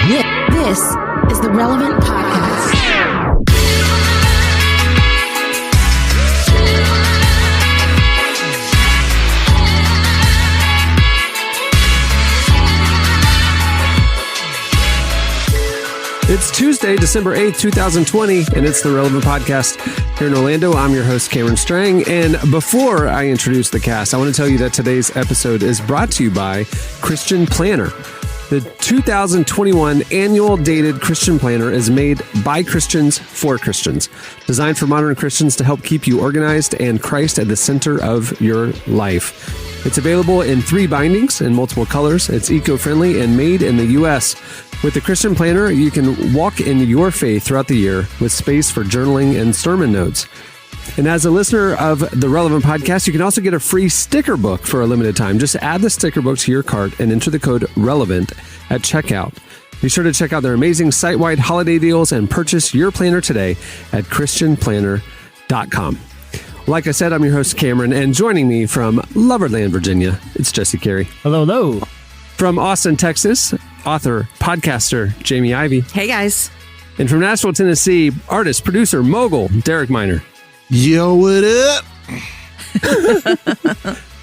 This is the Relevant Podcast. It's Tuesday, December 8th, 2020, and it's the Relevant Podcast here in Orlando. I'm your host, Cameron Strang, and before I introduce the cast, I want to tell you that today's episode is brought to you by Christian Planner. The 2021 annual dated Christian Planner is made by Christians for Christians, designed for modern Christians to help keep you organized and Christ at the center of your life. It's available in 3 bindings in multiple colors. It's eco-friendly and made in the U.S. With the Christian Planner, you can walk in your faith throughout the year with space for journaling and sermon notes. And as a listener of the Relevant Podcast, you can also get a free sticker book for a limited time. Just add the sticker book to your cart and enter the code RELEVANT at checkout. Be sure to check out their amazing site-wide holiday deals and purchase your planner today at christianplanner.com. Like I said, I'm your host, Cameron, and joining me from Loverland, Virginia, it's Jesse Carey. Hello, hello. From Austin, Texas, author, podcaster, Jamie Ivey. Hey, guys. And from Nashville, Tennessee, artist, producer, mogul, Derek Miner. Yo, what up?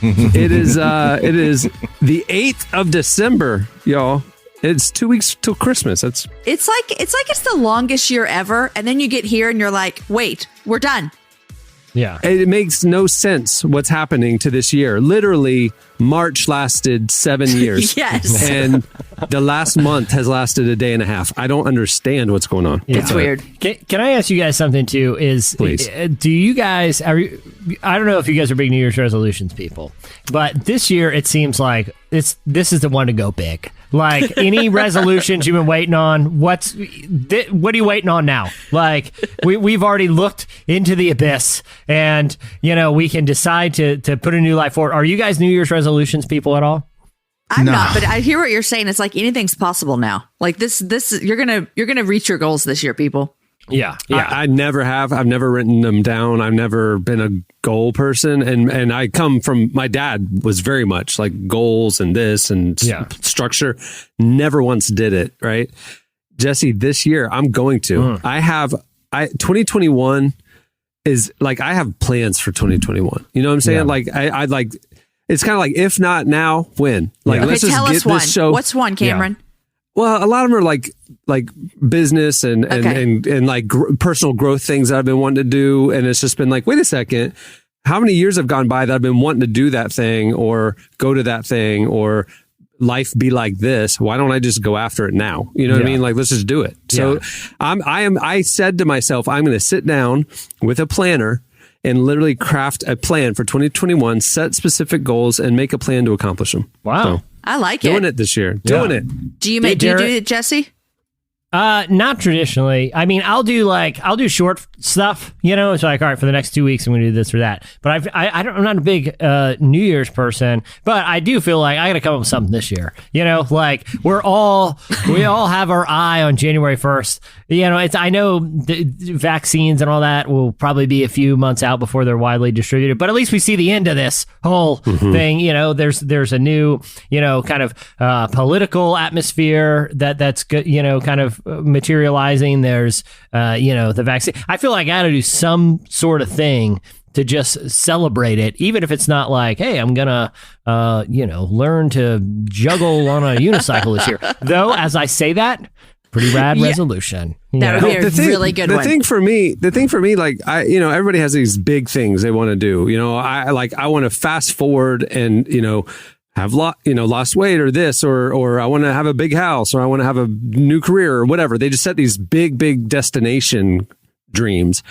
It is the 8th of December, y'all. It's 2 weeks till Christmas. It's like it's the longest year ever, and then you get here and you're like, wait, we're done. Yeah. It makes no sense what's happening to this year. Literally, March lasted 7 years. Yes. And the last month has lasted a day and a half. I don't understand what's going on. Yeah. It's weird. Can I ask you guys something too? Please. Do you guys, I don't know if you guys are big New Year's resolutions people, but this year it seems like this is the one to go big. Like any resolutions you've been waiting on, what are you waiting on now? Like we've already looked into the abyss, and we can decide to put a new life forward. Are you guys New Year's resolutions people at all? I'm not, but I hear what you're saying. It's like anything's possible now. Like this you're gonna reach your goals this year, people. Yeah. I never have. I've never written them down. I've never been a goal person. And I come from, my dad was very much like goals and this and structure. Never once did it, right? Jesse, this year I'm going to. 2021 is like, I have plans for 2021. You know what I'm saying? Yeah. Like, I like, it's kind of like, if not now, when? Like, let's just get this show. What's one, Cameron? Yeah. Well, a lot of them are like business and like personal growth things that I've been wanting to do. And it's just been like, wait a second, how many years have gone by that I've been wanting to do that thing or go to that thing or life be like this? Why don't I just go after it now? You know what I mean? Like, let's just do it. So I said to myself, I'm going to sit down with a planner and literally craft a plan for 2021, set specific goals and make a plan to accomplish them. Wow. So, I like it. Doing it this year. Doing it. Do you do it, Jesse? Not traditionally. I mean, I'll do short stuff, it's like, all right, for the next 2 weeks, I'm going to do this or that. But I'm not a big New Year's person, but I do feel like I got to come up with something this year. Like we all have our eye on January 1st. I know the vaccines and all that will probably be a few months out before they're widely distributed, but at least we see the end of this whole thing. There's a new, kind of political atmosphere that's good, kind of materializing. There's, the vaccine. I feel like I got to do some sort of thing to just celebrate it, even if it's not like, hey, I'm gonna, learn to juggle on a unicycle this year. Though, as I say that, pretty rad resolution. That would be a really good one. The thing for me, like everybody has these big things they want to do. I want to fast forward and have lost weight or this or I want to have a big house or I want to have a new career or whatever. They just set these big destination dreams,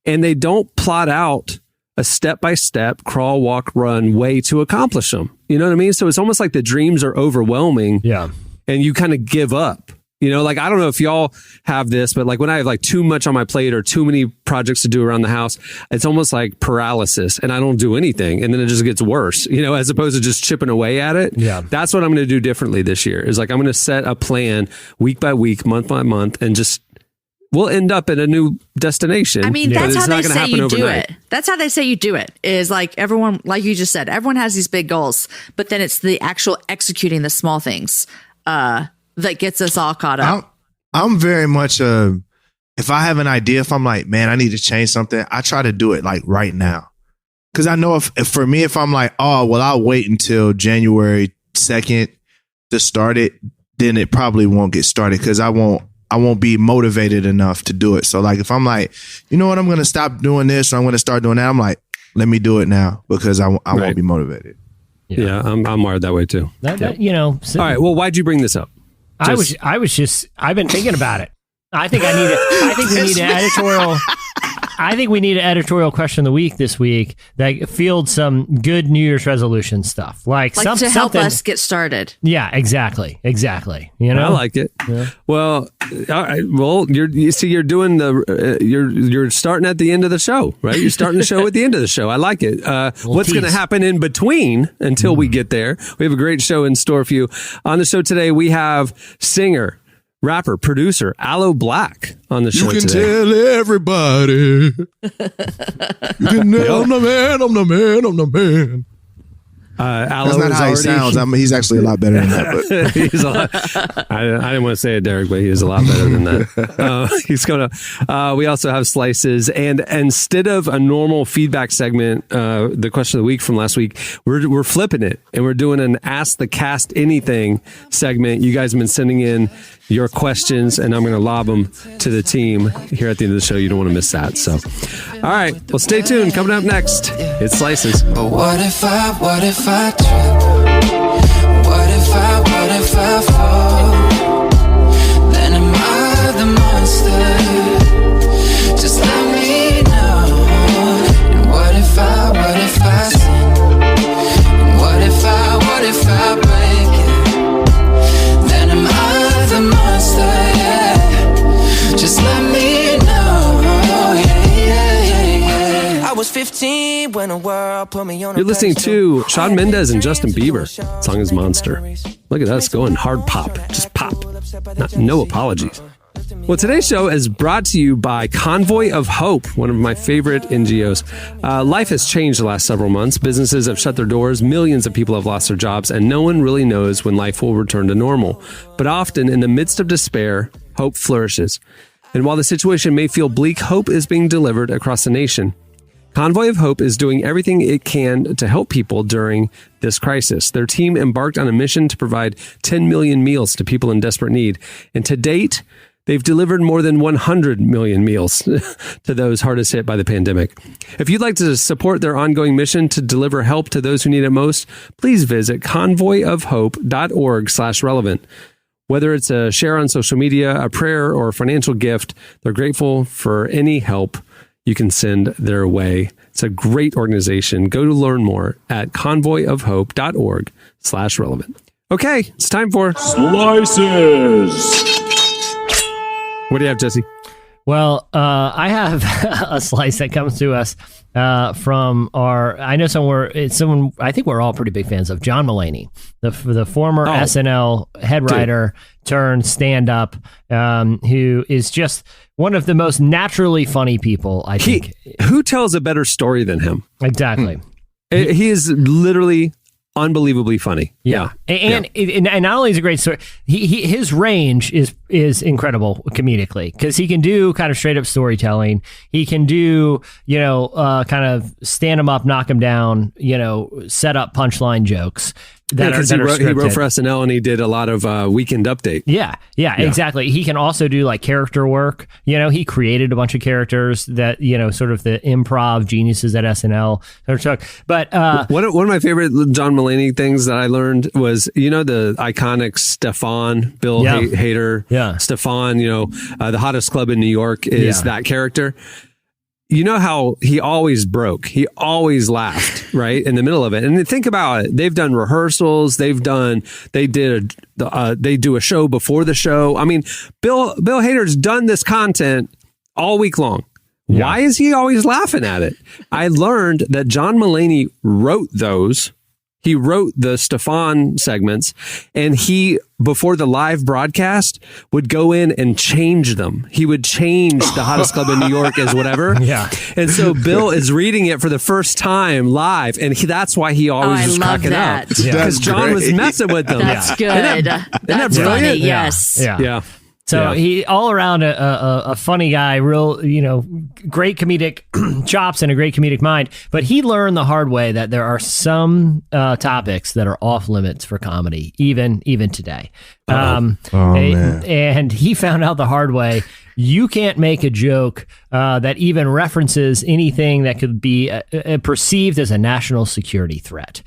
and they don't plot out a step-by-step crawl, walk, run way to accomplish them. You know what I mean? So it's almost like the dreams are overwhelming. Yeah. And you kind of give up. Like, I don't know if y'all have this, but like when I have like too much on my plate or too many projects to do around the house, it's almost like paralysis and I don't do anything. And then it just gets worse, as opposed to just chipping away at it. Yeah. That's what I'm going to do differently this year is like, I'm going to set a plan week by week, month by month, and just, we'll end up at a new destination. I mean, that's how they say you do it. That's how they say you do it is like everyone, like you just said, everyone has these big goals, but then it's the actual executing the small things. that gets us all caught up. I'm very much if I have an idea, if I'm like, man, I need to change something, I try to do it like right now. Because I know if for me, if I'm like, oh, well, I'll wait until January 2nd to start it, then it probably won't get started because I won't be motivated enough to do it. So like if I'm like, you know what, I'm going to stop doing this or I'm going to start doing that, I'm like, let me do it now because I won't be motivated. Yeah, I'm wired that way too. All right. Well, why'd you bring this up? I've been thinking about it. I think we need an editorial. I think we need an editorial question of the week this week that fields some good New Year's resolution stuff, like to help something. us get started. Yeah, exactly. You know, I like it. Yeah. Well, all right. Well, you're doing you're starting at the end of the show, right? You're starting the show at the end of the show. I like it. What's going to happen in between until we get there? We have a great show in store for you. On the show today, we have singer, rapper, producer, Aloe Blacc on the show today. You can tell everybody. You can tell I'm the man, I'm the man, I'm the man. Aloe That's not how he sounds. He's actually a lot better than that. But. He's a lot, I didn't want to say it, Derek, but he is a lot better than that. He's gonna. We also have slices, and instead of a normal feedback segment, the question of the week from last week, we're flipping it, and we're doing an Ask the Cast Anything segment. You guys have been sending in your questions, and I'm going to lob them to the team here at the end of the show. You don't want to miss that. So, all right, well, stay tuned. Coming up next, it's Slices. But what if I trip? What if I fall? Then am I the monster? Just let me know. And what if I sin? And what if I break it? Then am I the monster? Yeah. Just let me know. Yeah. I was 15 when the world put me on. You're listening to Shawn Mendes and Justin Bieber. The song is Monster. Look at us going hard pop. Just pop. No apologies. Well, today's show is brought to you by Convoy of Hope, one of my favorite NGOs. Life has changed the last several months. Businesses have shut their doors. Millions of people have lost their jobs, and no one really knows when life will return to normal. But often, in the midst of despair, hope flourishes. And while the situation may feel bleak, hope is being delivered across the nation. Convoy of Hope is doing everything it can to help people during this crisis. Their team embarked on a mission to provide 10 million meals to people in desperate need. And to date, they've delivered more than 100 million meals to those hardest hit by the pandemic. If you'd like to support their ongoing mission to deliver help to those who need it most, please visit convoyofhope.org/relevant. Whether it's a share on social media, a prayer, or a financial gift, they're grateful for any help you can send their way. It's a great organization. Go to learn more at convoyofhope.org/relevant. Okay, it's time for Slices. What do you have, Jesse? Well, I have a slice that comes to us from I think we're all pretty big fans of John Mulaney, the former SNL head writer turned stand-up, who is just one of the most naturally funny people, I think. Who tells a better story than him? Exactly. He is literally unbelievably funny. Yeah. And not only is it a great story, his range is incredible comedically, because he can do kind of straight up storytelling. He can do, kind of stand him up, knock him down, set up punchline jokes. He wrote for SNL, and he did a lot of Weekend Update. Yeah, exactly. He can also do like character work. He created a bunch of characters that, sort of the improv geniuses at SNL. But one of my favorite John Mulaney things that I learned was, the iconic Stefan, Bill Hader. Yeah. Stefan, the hottest club in New York is that character. You know how he always broke. He always laughed, right, in the middle of it. And think about it. They've done rehearsals. They do a show before the show. I mean, Bill Hader's done this content all week long. Yeah. Why is he always laughing at it? I learned that John Mulaney wrote those He wrote the Stefan segments, and he, before the live broadcast, would go in and change them. He would change the hottest club in New York as whatever. Yeah. And so Bill is reading it for the first time live, and that's why he always was cracking up. Because John was messing with them. That's good. Isn't that That's brilliant? funny. Yes. Yeah. So he all around a funny guy, real, great comedic chops and a great comedic mind. But he learned the hard way that there are some topics that are off limits for comedy, even today. Man. And he found out the hard way. You can't make a joke that even references anything that could be perceived as a national security threat.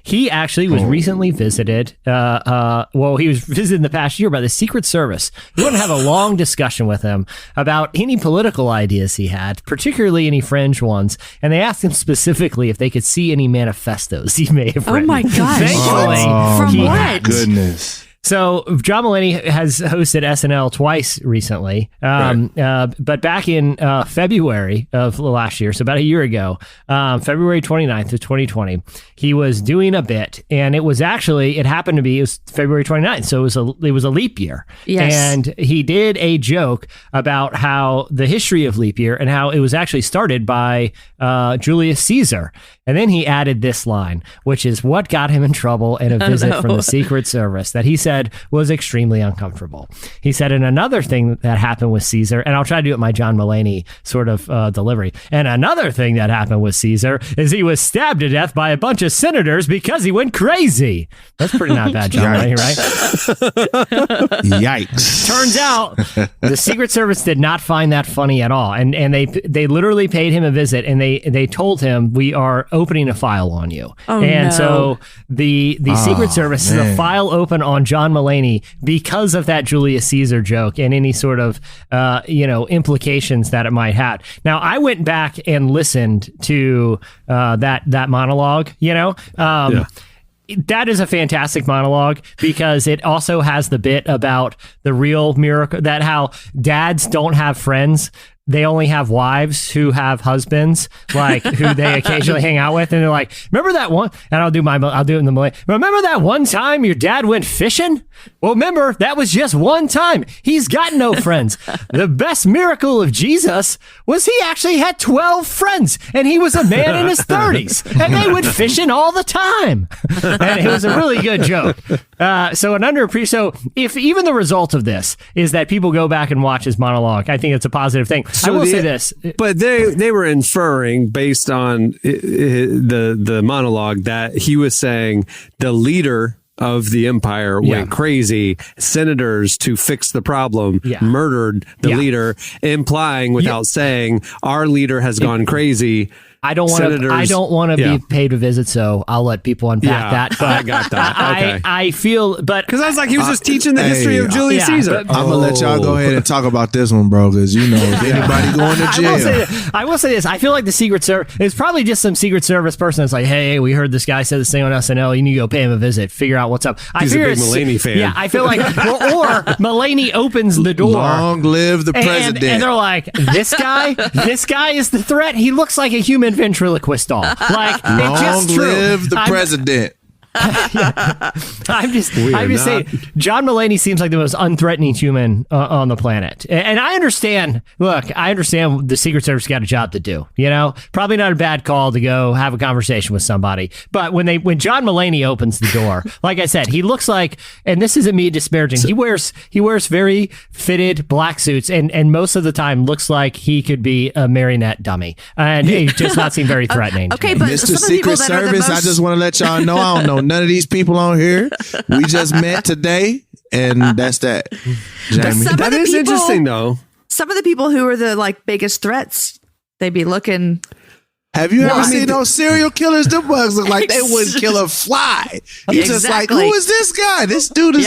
He actually was recently visited. He was visited in the past year by the Secret Service. We want to have a long discussion with him about any political ideas he had, particularly any fringe ones. And they asked him specifically if they could see any manifestos he may have written. Oh my gosh. Thankfully, From he- what? Goodness. So John Mulaney has hosted SNL twice recently, but back in February of last year, so about a year ago, February 29th of 2020, he was doing a bit, and it happened to be it was February 29th, so it was a leap year. Yes. And he did a joke about how the history of leap year and how it was actually started by Julius Caesar. And then he added this line, which is what got him in trouble in a visit from the Secret Service that he said was extremely uncomfortable. He said, and another thing that happened with Caesar, and I'll try to do it my John Mulaney sort of delivery, and another thing that happened with Caesar is he was stabbed to death by a bunch of senators because he went crazy. That's pretty not bad, John Mulaney, right? Yikes. Turns out the Secret Service did not find that funny at all. And they literally paid him a visit, and they told him, we are opening a file on you. Oh, and no. so the Secret Service has a file open on John Mulaney because of that Julius Caesar joke and any sort of implications that it might have. Now, I went back and listened to that monologue, That is a fantastic monologue because it also has the bit about the real miracle, that how dads don't have friends. They only have wives who have husbands, like who they occasionally hang out with. And they're like, remember that one? And I'll do it in the Malay. Remember that one time your dad went fishing? Well, remember, that was just one time. He's got no friends. The best miracle of Jesus was he actually had 12 friends, and he was a man in his 30s, and they went fishing all the time. And it was a really good joke. So if even the result of this is that people go back and watch his monologue, I think it's a positive thing. I will say this. But they were inferring based on the monologue that he was saying the leader of the empire went crazy. Senators, to fix the problem, murdered the leader, implying without saying our leader has gone crazy. I don't want to be paid to visit, so I'll let people unpack that. But I got that. Okay. I feel, but because I was like, he was just teaching the history of Julius Caesar. I'm gonna let y'all go ahead and talk about this one, bro, because if anybody going to jail. I will say this. I feel like the Secret Service, it's probably just some Secret Service person that's like, hey, we heard this guy said this thing on SNL. You need to go pay him a visit, figure out what's up. He's a big Mulaney fan. Yeah, I feel like, or Mulaney opens the door. Long live the president. And they're like, this guy is the threat. He looks like a human ventriloquist doll. Like, long it's just true. live the president. I'm just saying, John Mulaney seems like the most unthreatening human on the planet. And I understand, the Secret Service got a job to do, probably not a bad call to go have a conversation with somebody. But when John Mulaney opens the door, like I said, he looks like, and this isn't me disparaging, he wears very fitted black suits and most of the time looks like he could be a marionette dummy. And he just not seem very threatening. Okay, but Mr. Secret Service, I just want to let y'all know, I don't know none of these people on here. We just met today, and that's that. Jamie. That is interesting, though. Some of the people who are the biggest threats, they be looking. Have you ever seen those serial killers? Them bugs look like they wouldn't kill a fly. You're just like, who is this guy? This dude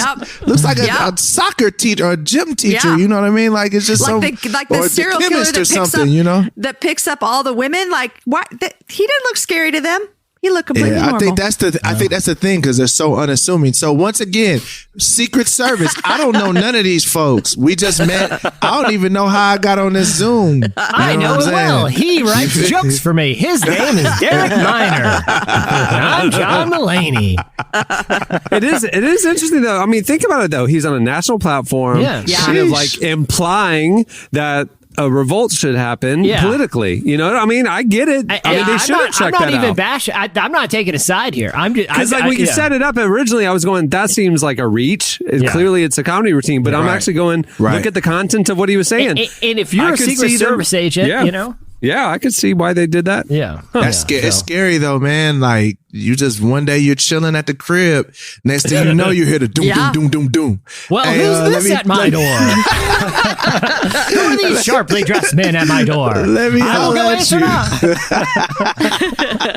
looks like a soccer teacher or a gym teacher. Yeah. You know what I mean? Like it's just the serial killer or something. that picks up all the women. Like what? He didn't look scary to them. He looked completely normal. I think that's the thing because they're so unassuming. So once again, Secret Service. I don't know none of these folks. We just met. I don't even know how I got on this Zoom. I know it well. He writes jokes for me. His name is Derek Miner. I'm John Mulaney. It is interesting though. I mean, think about it though. He's on a national platform, kind of like implying that a revolt should happen politically. You know, I mean, I get it. I mean, they should have checked that out. I'm not even bashing. I'm not taking a side here. I'm just because when you set it up originally, I was going, that seems like a reach. Clearly, it's a comedy routine, but I'm actually going, look at the content of what he was saying. And if you're a Secret Service agent, you know. Yeah, I could see why they did that. Yeah. It's scary though, man. Like you just one day you're chilling at the crib. Next thing you know, you hear the doom, doom, doom, doom, doom. Well, who's this at my door? Who are these sharply dressed men at my door? Let me I will go answer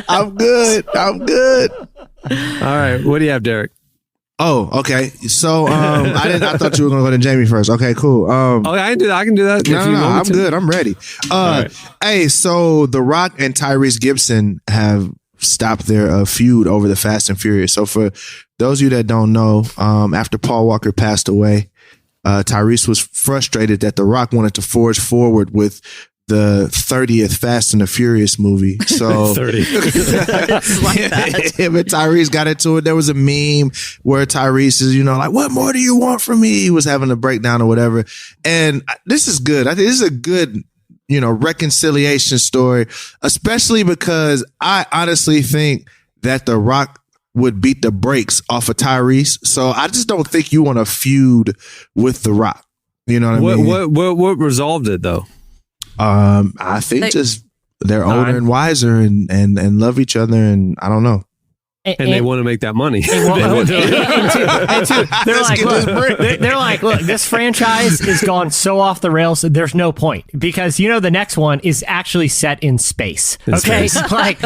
I'm good. All right. What do you have, Derek? Oh, okay. So, I thought you were going to go to Jamie first. Okay, cool. I can do that. I can do that. No, I'm good. I'm ready. Right. Hey, so The Rock and Tyrese Gibson have stopped their feud over the Fast and Furious. So for those of you that don't know, after Paul Walker passed away, Tyrese was frustrated that The Rock wanted to forge forward with the 30th Fast and the Furious movie. So 30. Him and Tyrese got into it. There was a meme where Tyrese is, like, what more do you want from me? He was having a breakdown or whatever. And this is good. I think this is a good, reconciliation story, especially because I honestly think that The Rock would beat the brakes off of Tyrese. So I just don't think you want to feud with The Rock. You know what I mean? What resolved it though? I think they're older and wiser and love each other, and I don't know. And they want to make that money. They're like, look, this franchise is gone so off the rails that there's no point because the next one is actually set in space. Okay, like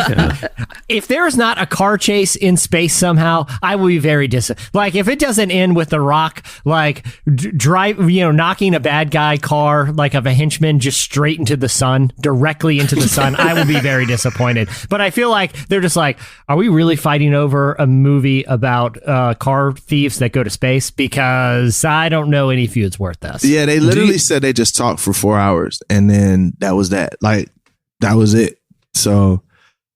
if there's not a car chase in space somehow, I will be very disappointed. Like if it doesn't end with The Rock like knocking a bad guy car like of a henchman just straight into the sun, directly into the sun, I will be very disappointed. But I feel like they're just like, are we really fighting over a movie about car thieves that go to space? Because I don't know any feuds worth this. Yeah, they literally said they just talked for 4 hours and then that was that. Like, that was it. So,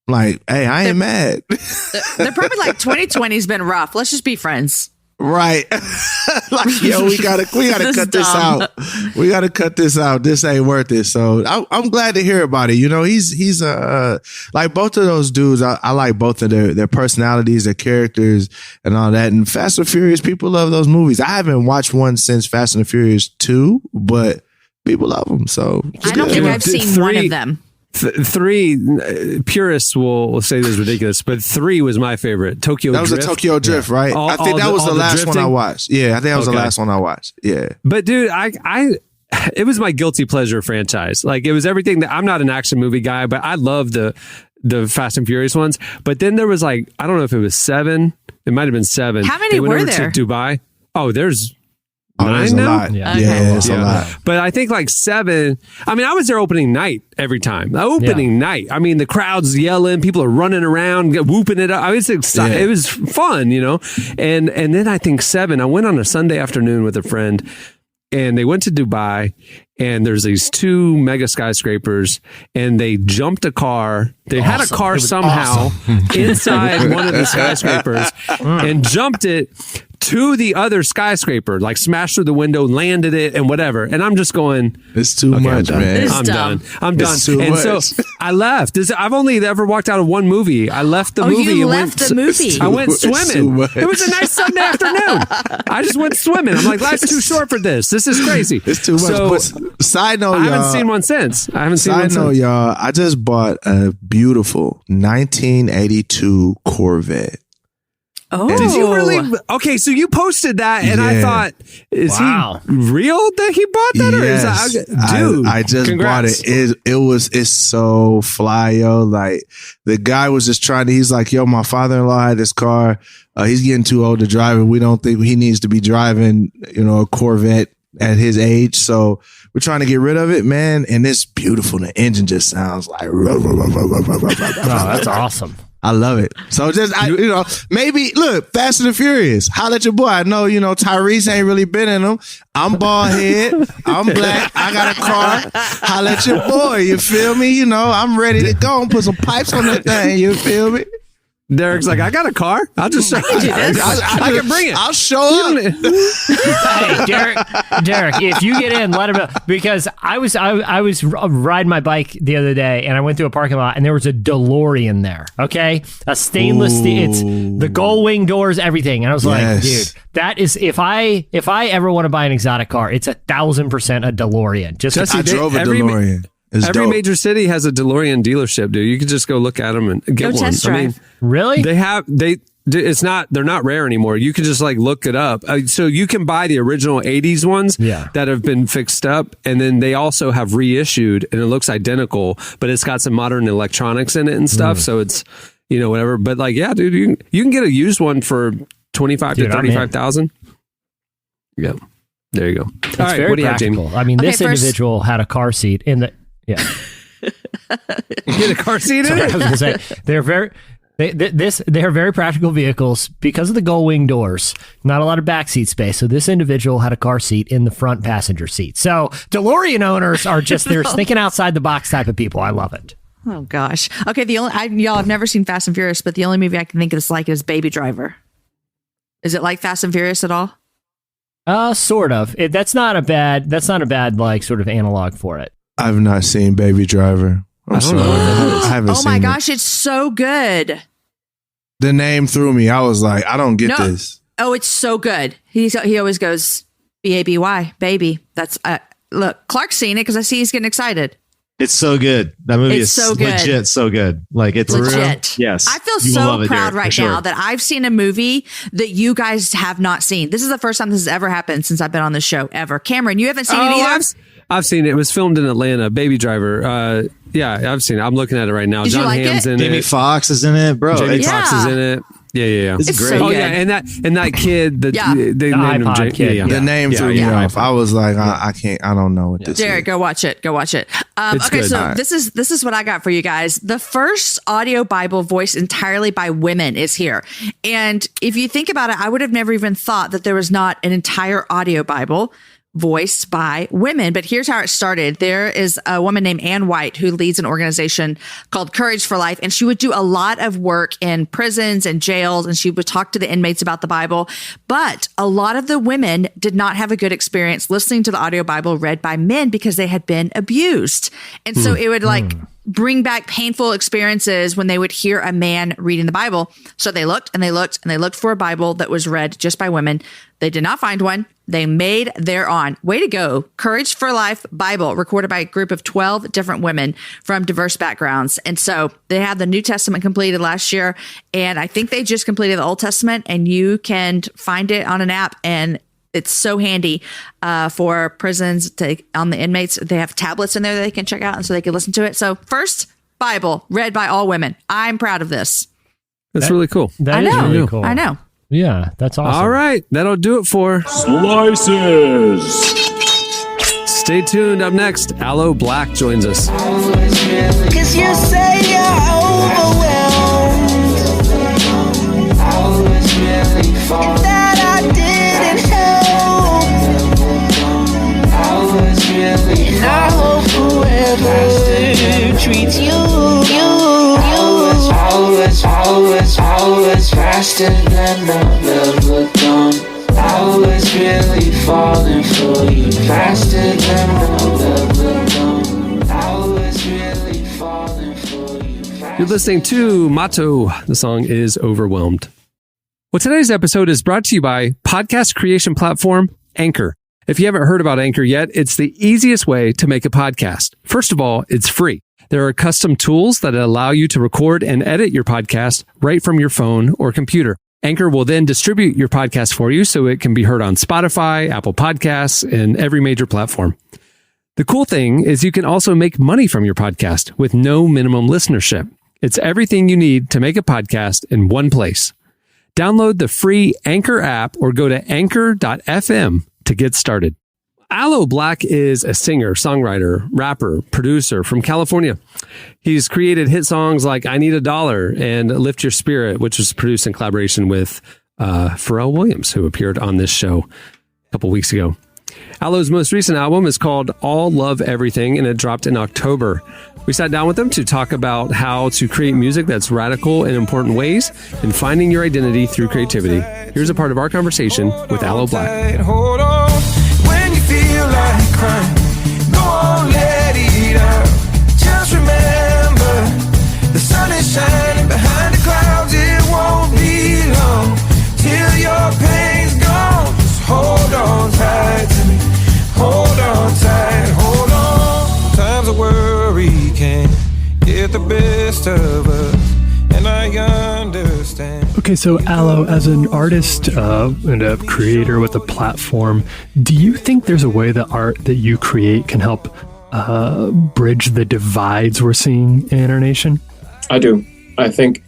like, hey, I ain't mad. They're probably like 2020's been rough. Let's just be friends. Right. Like, yo, we gotta cut this out. We gotta cut this out. This ain't worth it. So I'm glad to hear about it. He's like both of those dudes. I like both of their personalities, their characters, and all that. And Fast and Furious, people love those movies. I haven't watched one since Fast and Furious 2, but people love them. So I don't think I've seen one of them. 3 purists will say this is ridiculous, but 3 was my favorite. Tokyo Drift. That was a Tokyo Drift, right? I think that was the last one I watched. Yeah, I think that was the last one I watched. Yeah. But dude, it was my guilty pleasure franchise. Like it was everything that I'm not an action movie guy, but I love the Fast and Furious ones. But then there was like, I don't know if it was 7. It might have been 7. How many were there? To Dubai. Oh, there's 9 now? A lot. Yeah, it's a lot. But I think like 7. I mean, I was there opening night every time. Night. I mean, the crowd's yelling, people are running around, whooping it up. I was excited. It was fun, And then I think 7. I went on a Sunday afternoon with a friend, and they went to Dubai. And there's these 2 mega skyscrapers, and they jumped a car. They had a car somehow inside one of the skyscrapers and jumped it to the other skyscraper, like smashed through the window, landed it, and whatever. And I'm just going, it's too much, man. I'm done. I'm done. Too and much. So I left. I've only ever walked out of one movie. I left the movie. You and left the movie. I went swimming. It was a nice Sunday afternoon. I just went swimming. I'm like, life's too short for this. This is crazy. It's too much. So, but side note, I haven't seen one since. Y'all, I just bought a beautiful 1982 Corvette. Oh, did you really? Okay, so you posted that, and I thought, is he real that he bought that? Yes. Or is that, dude, I just congrats. bought it. It's so fly, yo. Like the guy was just he's like, yo, my father-in-law had this car. He's getting too old to drive it. We don't think he needs to be driving, a Corvette at his age. So we're trying to get rid of it, man. And it's beautiful. The engine just sounds like, oh, that's awesome. I love it. So just, maybe, look, Fast and the Furious. Holla at your boy. I know, Tyrese ain't really been in them. I'm bald head. I'm black. I got a car. Holla at your boy. You feel me? I'm ready to go and put some pipes on that thing. You feel me? Derek's like, I got a car. I'll just show you. I can bring it. I'll show up. Hey, Derek, if you get in, let him know. Because I was riding my bike the other day, and I went through a parking lot, and there was a DeLorean there. Okay, a stainless steel. It's the gold wing doors, everything. And I was like, dude, that is if I ever want to buy an exotic car, it's 1,000% a DeLorean. Jesse, I drove a DeLorean. Every major city has a DeLorean dealership, dude. You could just go look at them and get one. Test drive. Really? They're not rare anymore. You can just look it up. So you can buy the original 80s ones that have been fixed up, and then they also have reissued, and it looks identical, but it's got some modern electronics in it and stuff. So it's, whatever. But dude, you can get a used one for 25 to 35,000. Yeah. There you go. It's all right, very practical. I mean, this individual had a car seat in the. Yeah. Get a car seat in it? I was going to say, they're very practical vehicles because of the gull wing doors. Not a lot of backseat space. So this individual had a car seat in the front passenger seat. So DeLorean owners are just, they're thinking outside the box type of people. I love it. Oh, gosh. Okay, y'all have never seen Fast and Furious, but the only movie I can think it's like is Baby Driver. Is it like Fast and Furious at all? Sort of. That's not a bad sort of analog for it. I've not seen Baby Driver. I'm sorry. I haven't seen it. Gosh, it's so good. The name threw me. I was like, I don't get this. Oh, it's so good. He always goes, B-A-B-Y, baby. That's, look, Clark's seen it because I see he's getting excited. It's so good. That movie is so good. Legit so good. It's legit. Yes. I feel so proud right now that I've seen a movie that you guys have not seen. This is the first time this has ever happened since I've been on the show ever. Cameron, you haven't seen it either? I've seen it. It was filmed in Atlanta. Baby Driver. Yeah, I've seen it. I'm looking at it right now. Did John Hamm's in it. Jamie Foxx is in it, bro. Jamie Foxx is in it. Yeah. It's great. So yeah, and that kid, they named him iPod kid. Yeah. The name threw me off. I was like, I can't. I don't know what this is. Jared, go watch it. Okay, good. so this is what I got for you guys. The first audio Bible voiced entirely by women is here, and if you think about it, I would have never even thought that there was not an entire audio Bible voiced by women. But here's how it started. There is a woman named Ann White who leads an organization called Courage for Life. And she would do a lot of work in prisons and jails. And she would talk to the inmates about the Bible. But a lot of the women did not have a good experience listening to the audio Bible read by men because they had been abused. And so it would bring back painful experiences when they would hear a man reading the Bible. So they looked and they looked and they looked for a Bible that was read just by women. They did not find one. They made their own. Way to go. Courage for Life Bible, recorded by a group of 12 different women from diverse backgrounds. And so they had the New Testament completed last year. And I think they just completed the Old Testament, and you can find it on an app. And it's so handy for prisons on the inmates. They have tablets in there that they can check out, and so they can listen to it. So first Bible read by all women. I'm proud of this. That's really cool. That is really cool. I know. Yeah, that's awesome. All right, that'll do it for Slices. Stay tuned. Up next, Aloe Blacc joins us. Cause you say you're overwhelmed. I was really falling. That I didn't help. I was really and I hope whoever treats you. I was faster than I've ever gone. I was really falling for you. Faster than I've ever gone. I was really falling for you. You're listening to Motto. The song is Overwhelmed. Well, today's episode is brought to you by podcast creation platform Anchor. If you haven't heard about Anchor yet, it's the easiest way to make a podcast. First of all, it's free. There are custom tools that allow you to record and edit your podcast right from your phone or computer. Anchor will then distribute your podcast for you so it can be heard on Spotify, Apple Podcasts, and every major platform. The cool thing is you can also make money from your podcast with no minimum listenership. It's everything you need to make a podcast in one place. Download the free Anchor app or go to anchor.fm to get started. Aloe Blacc is a singer, songwriter, rapper, producer from California. He's created hit songs like I Need a Dollar and Lift Your Spirit, which was produced in collaboration with Pharrell Williams, who appeared on this show a couple weeks ago. Aloe's most recent album is called All Love Everything, and it dropped in October. We sat down with him to talk about how to create music that's radical in important ways and finding your identity through creativity. Here's a part of our conversation with Aloe Blacc. Hold on when you feel like crying. Go on, let it out. Just remember, the sun is shining behind the clouds. It won't be long till your pain's gone. Just hold on tight to me. Hold on tight, hold on. Times of worry can get the best of us, and I understand. Okay, so Aloe, as an artist and a creator with a platform, do you think there's a way that art that you create can help bridge the divides we're seeing in our nation? I do. I think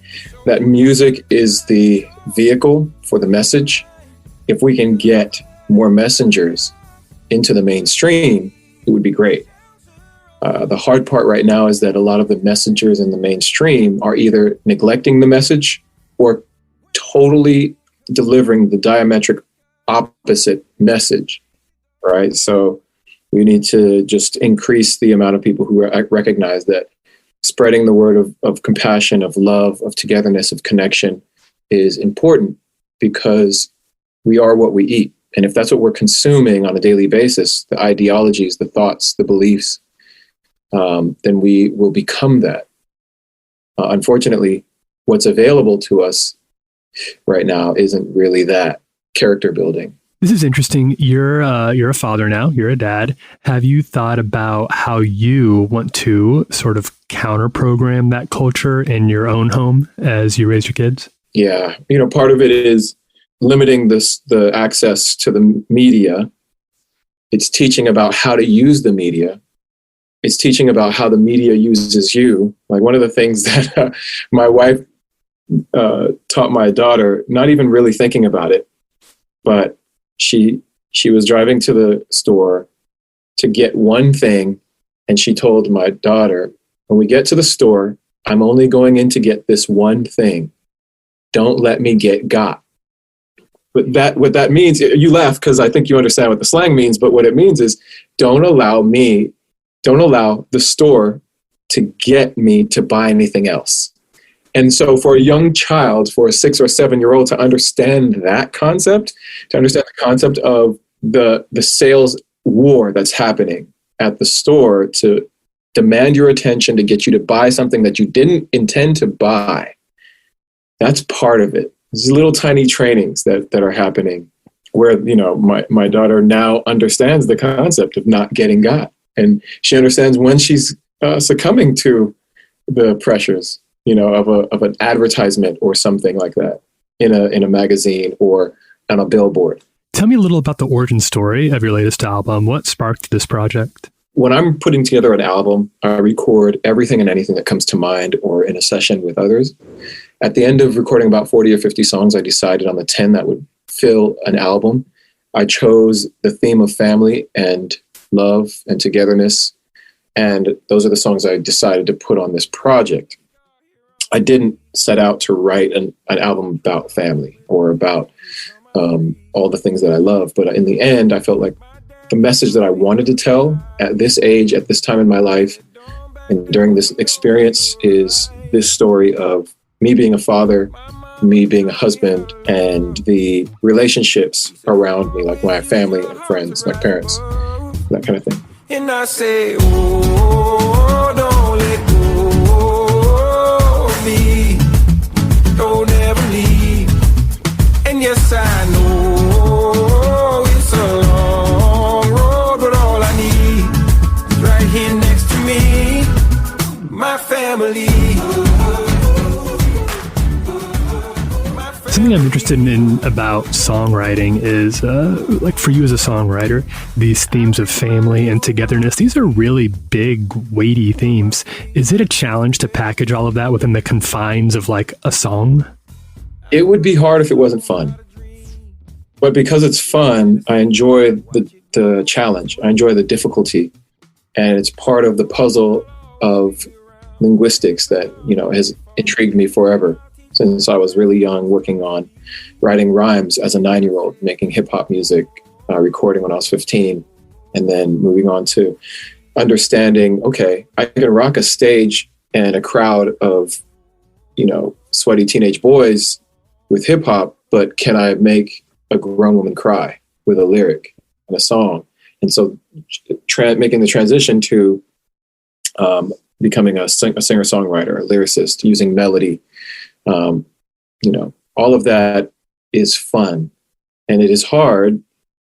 that music is the vehicle for the message. If we can get more messengers into the mainstream, it would be great. The hard part right now is that a lot of the messengers in the mainstream are either neglecting the message or totally delivering the diametric opposite message, right? So we need to just increase the amount of people who recognize that spreading the word of compassion, of love, of togetherness, of connection is important, because we are what we eat. And if that's what we're consuming on a daily basis, the ideologies, the thoughts, the beliefs, then we will become that. Unfortunately, what's available to us right now isn't really that character building. This is interesting. You're a father now. You're a dad. Have you thought about how you want to sort of counter program that culture in your own home as you raise your kids? Yeah. Part of it is limiting the access to the media. It's teaching about how to use the media. It's teaching about how the media uses you. Like one of the things that my wife taught my daughter, not even really thinking about it, but she was driving to the store to get one thing, and she told my daughter, when we get to the store, I'm only going in to get this one thing. Don't let me get got. But what that means, you laugh because I think you understand what the slang means, but what it means is don't allow the store to get me to buy anything else. And so for a young child, for a 6 or 7 year old to understand that concept, to understand the concept of the sales war that's happening at the store to demand your attention, to get you to buy something that you didn't intend to buy, that's part of it. These little tiny trainings that are happening where, my daughter now understands the concept of not getting got. And she understands when she's succumbing to the pressures, of an advertisement or something like that in a magazine or on a billboard. Tell me a little about the origin story of your latest album. What sparked this project? When I'm putting together an album, I record everything and anything that comes to mind or in a session with others. At the end of recording about 40 or 50 songs, I decided on the 10 that would fill an album. I chose the theme of family and love and togetherness. And those are the songs I decided to put on this project. I didn't set out to write an album about family or about all the things that I love. But in the end, I felt like the message that I wanted to tell at this age, at this time in my life, and during this experience is this story of me being a father, me being a husband, and the relationships around me, like my family and friends, my parents, that kind of thing. And I say, oh, don't let go of me. Don't ever leave. And yes, I know it's a long road, but all I need is right here next to me, my family. Something I'm interested in about songwriting is, like for you as a songwriter, these themes of family and togetherness, these are really big, weighty themes. Is it a challenge to package all of that within the confines of like a song? It would be hard if it wasn't fun. But because it's fun, I enjoy the the challenge. I enjoy the difficulty. And it's part of the puzzle of linguistics that, has intrigued me forever since I was really young, working on writing rhymes as a 9-year-old, making hip hop music, recording when I was 15, and then moving on to understanding, okay, I can rock a stage and a crowd of, sweaty teenage boys with hip hop, but can I make a grown woman cry with a lyric and a song? And so making the transition to becoming a singer-songwriter, a lyricist, using melody, all of that is fun, and it is hard,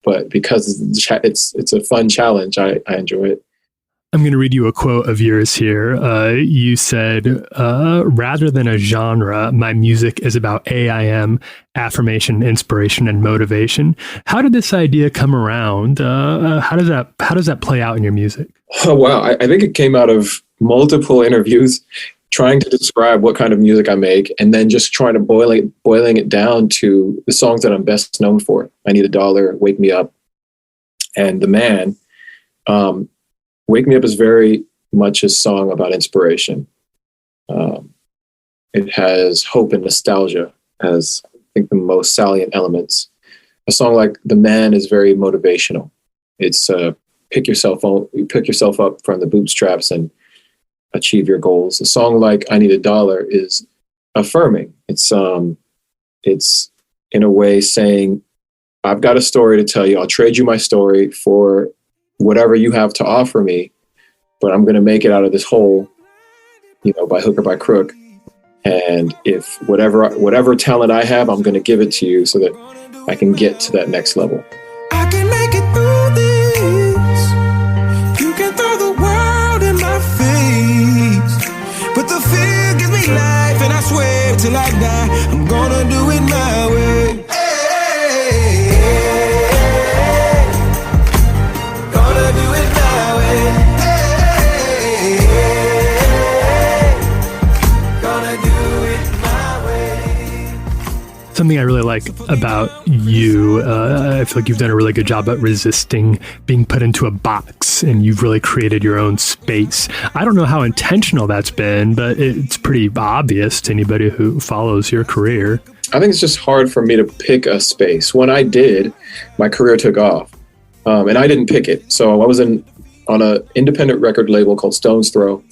but because it's a fun challenge, I enjoy it. I'm going to read you a quote of yours here. You said, rather than a genre, my music is about AIM, affirmation, inspiration, and motivation. How did this idea come around? How does that play out in your music? Oh, wow. I think it came out of multiple interviews trying to describe what kind of music I make, and then just trying to boiling it down to the songs that I'm best known for. I Need a Dollar, Wake Me Up, and The Man. Wake Me Up is very much a song about inspiration. It has hope and nostalgia as, I think, the most salient elements. A song like The Man is very motivational. It's pick yourself up from the bootstraps and achieve your goals. A song like I Need a Dollar is affirming. It's in a way saying, I've got a story to tell you. I'll trade you my story for whatever you have to offer me, but I'm going to make it out of this hole, by hook or by crook. And if whatever talent I have, I'm going to give it to you so that I can get to that next level. I can make it through this. You can throw the world in my face, but the fear gives me life, and I swear till I die, I'm gonna do it my way. Gonna do it my way. Gonna do it my way. Something I really like about you, I feel like you've done a really good job at resisting being put into a box, and you've really created your own space. I don't know how intentional that's been, but it's pretty obvious to anybody who follows your career. I think it's just hard for me to pick a space. When I did, my career took off, and I didn't pick it. So I was on an independent record label called Stone's Throw,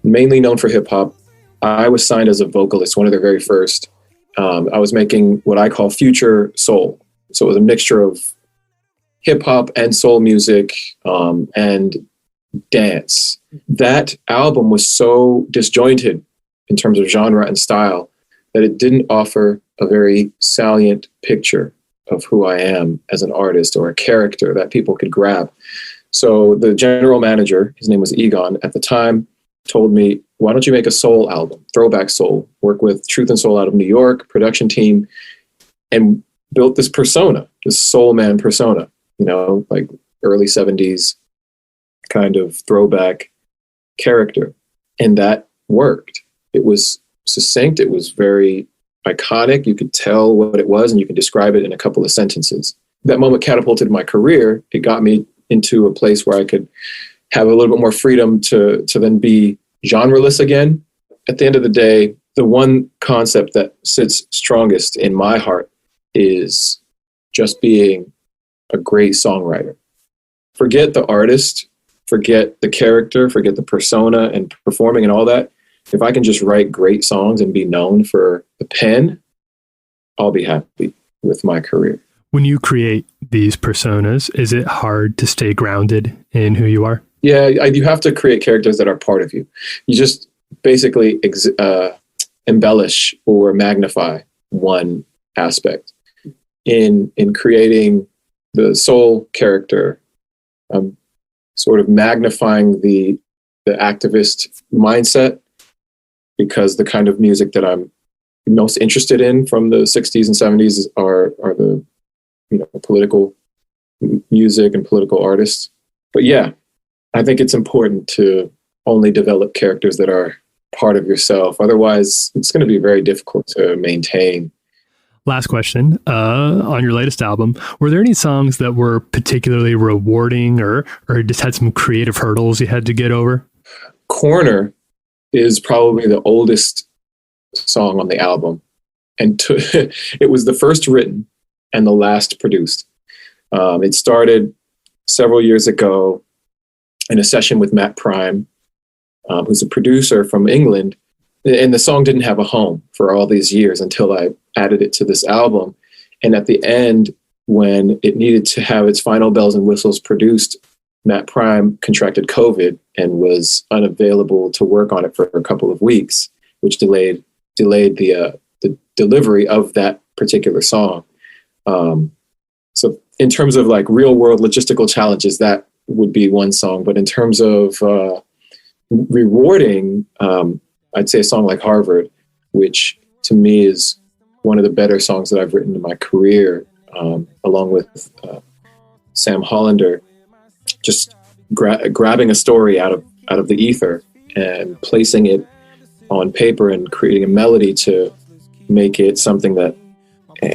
mainly known for hip hop. I was signed as a vocalist, one of their very first. I was making what I call future soul. So it was a mixture of hip hop and soul music and dance. That album was so disjointed in terms of genre and style that it didn't offer a very salient picture of who I am as an artist, or a character that people could grab. So the general manager, his name was Egon at the time, told me, why don't you make a soul album, throwback soul, work with Truth and Soul out of New York, production team, and built this persona, this soul man persona, like early 70s kind of throwback character. And that worked. It was succinct. It was very iconic. You could tell what it was, and you could describe it in a couple of sentences. That moment catapulted my career. It got me into a place where I could have a little bit more freedom to then be genreless again. At the end of the day, the one concept that sits strongest in my heart is just being a great songwriter. Forget the artist, forget the character, forget the persona and performing and all that. If I can just write great songs and be known for the pen, I'll be happy with my career. When you create these personas, is it hard to stay grounded in who you are? Yeah, you have to create characters that are part of you. You just basically embellish or magnify one aspect. In creating the soul character, I'm sort of magnifying the activist mindset, because the kind of music that I'm most interested in from the 60s and 70s are the political music and political artists. But yeah, I think it's important to only develop characters that are part of yourself. Otherwise, it's going to be very difficult to maintain. Last question. On your latest album, were there any songs that were particularly rewarding or just had some creative hurdles you had to get over? Corner is probably the oldest song on the album. And it was the first written and the last produced. It started several years ago in a session with Matt Prime, who's a producer from England. And the song didn't have a home for all these years until I added it to this album. And at the end, when it needed to have its final bells and whistles produced, Matt Prime contracted COVID and was unavailable to work on it for a couple of weeks, which delayed the delivery of that particular song. So in terms of like real world logistical challenges, that would be one song. But in terms of rewarding, I'd say a song like Harvard, which to me is one of the better songs that I've written in my career, along with Sam Hollander, just grabbing a story out of the ether and placing it on paper and creating a melody to make it something that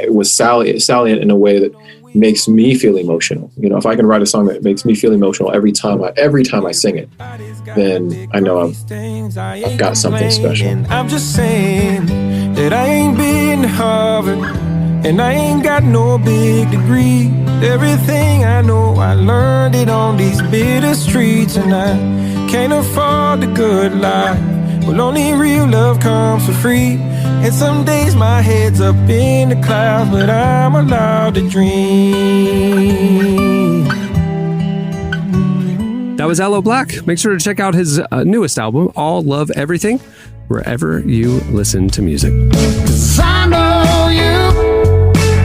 was salient in a way that makes me feel emotional. You know, if I can write a song that makes me feel emotional every time I sing it, then I know I've got something special. I'm just saying that I ain't been to Harvard and I ain't got no big degree. Everything I know, I learned it on these bitter streets, and I can't afford the good life. Well, only real love comes for free. And some days my head's up in the clouds, but I'm allowed to dream. That was Aloe Blacc. Make sure to check out his newest album, All Love Everything, wherever you listen to music. 'Cause I know you,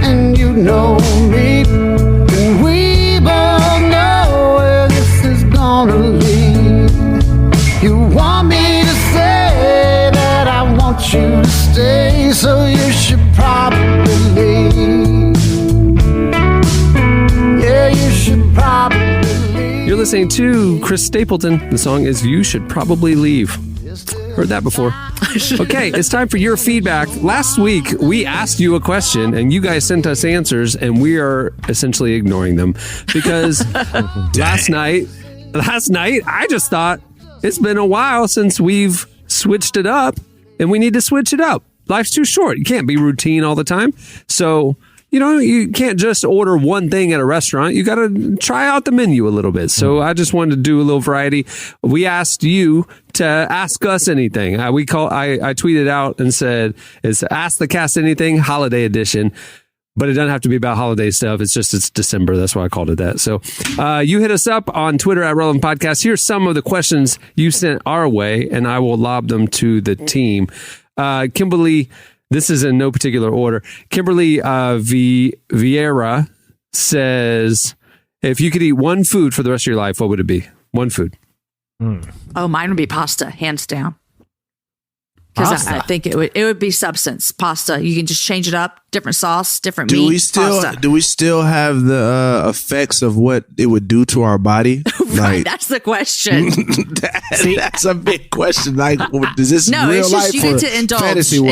and you know me, and we both know where this is gonna lead. You want me to say that I want you to stay, so you should probably leave. Yeah, you should probably leave. You're listening to Chris Stapleton. The song is You Should Probably Leave. Heard that before. Okay, it's time for your feedback. Last week, we asked you a question, and you guys sent us answers, and we are essentially ignoring them. Because last night, I just thought, it's been a while since we've switched it up, and we need to switch it up. Life's too short. You can't be routine all the time. So, you can't just order one thing at a restaurant. You got to try out the menu a little bit. So I just wanted to do a little variety. We asked you to ask us anything. I tweeted out and said, it's Ask the Cast Anything Holiday Edition. But it doesn't have to be about holiday stuff. It's December. That's why I called it that. So you hit us up on Twitter at Relevant Podcast. Here's some of the questions you sent our way, and I will lob them to the team. Kimberly, this is in no particular order. Kimberly Vieira says, if you could eat one food for the rest of your life, what would it be? One food. Oh, mine would be pasta, hands down. Because I think it would be substance pasta. You can just change it up, different sauce, different meat. Do we still have the effects of what it would do to our body? Right, that's the question. That's a big question. Like, is this no? real It's just life you get to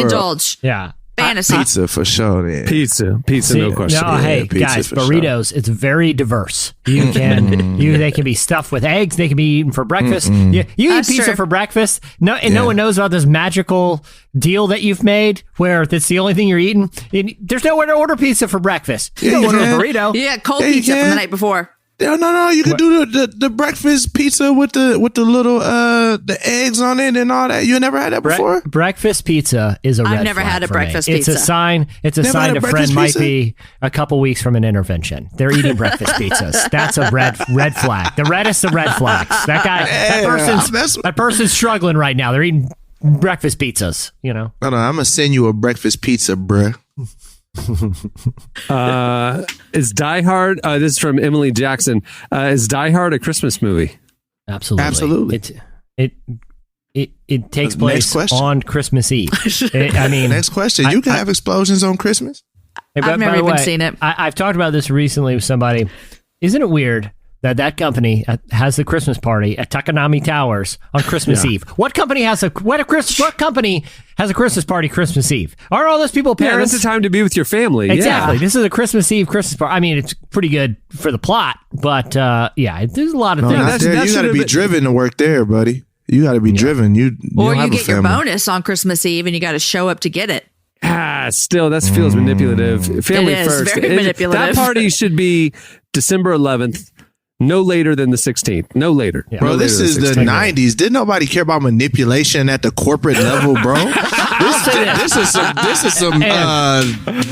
indulge. Yeah. Fantasy. Pizza for sure. Yeah. Pizza, no question. No, hey, guys, burritos. Sure. It's very diverse. You can, they can be stuffed with eggs. They can be eaten for breakfast. You eat pizza for breakfast. No one knows about this magical deal that you've made where that's the only thing you're eating. There's nowhere to order pizza for breakfast. You can order a burrito. Yeah, cold pizza from the night before. No. You can do the breakfast pizza with the little the eggs on it and all that. You never had that before? Breakfast pizza is a red flag. I've never had a breakfast pizza. It's a sign. It's a sign a friend might be a couple weeks from an intervention. They're eating breakfast pizzas. That's a red flag. The reddest of red flags. That person's struggling right now. They're eating breakfast pizzas. No, I'm gonna send you a breakfast pizza, bruh. Is Die Hard, this is from Emily Jackson, is Die Hard a Christmas movie? Absolutely. It takes place on Christmas Eve. Next question. You can have explosions on Christmas? I've never even seen it. I've talked about this recently with somebody. Isn't it weird that company has the Christmas party at Takanami Towers on Christmas Eve. What company has a Christmas party Christmas Eve? Aren't all those people parents? Yeah, that's a time to be with your family. Exactly. Yeah. This is a Christmas Eve Christmas party. I mean, it's pretty good for the plot, but there's a lot of things. You got to be driven to work there, buddy. You got to be driven. You get your bonus on Christmas Eve and you got to show up to get it. Still, that feels manipulative. Family It is first. very manipulative. That party should be December 11th, no later than the 16th. No later. Yeah. Bro, this is the 90s. Didn't nobody care about manipulation at the corporate level, bro? This is some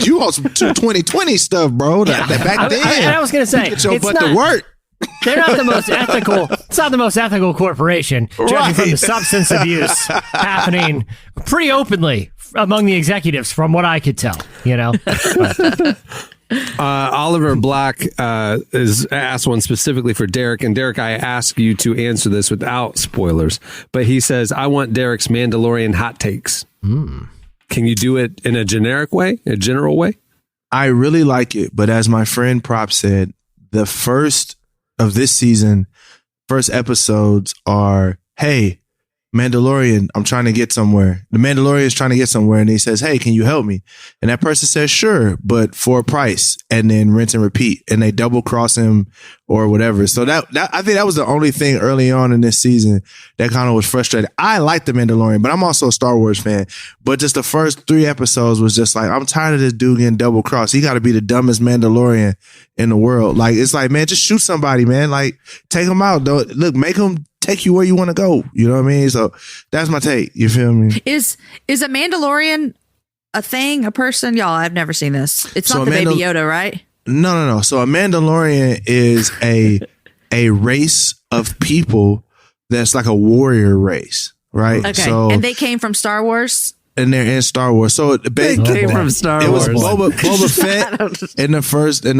you on some 2020 stuff, bro. That back then. I was going to say, get your butt to work. They're not the most ethical. It's not the most ethical corporation, judging from the substance abuse happening pretty openly among the executives, from what I could tell. Oliver Black is asked one specifically for Derek, and Derek, I ask you to answer this without spoilers. But he says, "I want Derek's Mandalorian hot takes." Can you do it in a generic way, a general way? I really like it, but as my friend Prop said, the first of this season, first episodes are, hey, Mandalorian, I'm trying to get somewhere. The Mandalorian is trying to get somewhere, and he says, hey, can you help me? And that person says, sure, but for a price, and then rinse and repeat, and they double cross him or whatever. So that I think that was the only thing early on in this season that kind of was frustrating. I like the Mandalorian, but I'm also a Star Wars fan. But just the first 3 episodes was just like, I'm tired of this dude getting double crossed. He got to be the dumbest Mandalorian in the world. Like, it's like, man, just shoot somebody, man. Like, take him out. Look, make him take you where you want to go. You know what I mean? So that's my take. You feel me? Is a Mandalorian a thing, a person? Y'all, I've never seen this. It's not the Baby Yoda, right? No. So a Mandalorian is a race of people that's like a warrior race, right? Okay. So, and they came from Star Wars? And they're in Star Wars. So they came from Star Wars. It was Boba Fett in the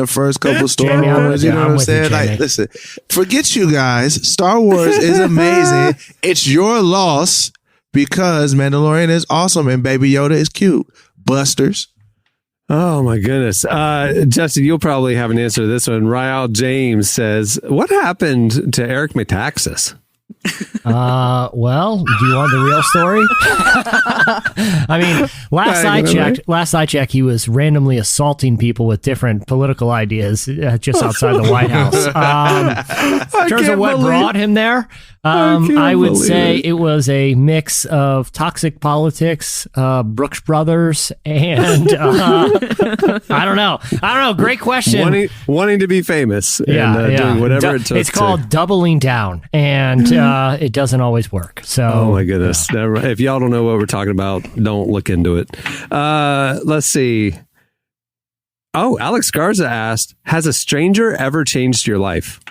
first couple Star Wars. You know what I'm saying? Like, listen, forget you guys. Star Wars is amazing. It's your loss because Mandalorian is awesome and Baby Yoda is cute. Busters. Oh my goodness. Justin, you'll probably have an answer to this one. Rael James says, what happened to Eric Metaxas? Well, do you want the real story? I mean, last I checked, he was randomly assaulting people with different political ideas just outside the White House. In terms of what brought him there, I would say it was a mix of toxic politics, Brooks Brothers, and I don't know. Great question. Wanting to be famous and doing whatever it took. It's called doubling down, and it doesn't always work. So, oh my goodness! If y'all don't know what we're talking about, don't look into it. Let's see. Oh, Alex Garza asked, "Has a stranger ever changed your life?"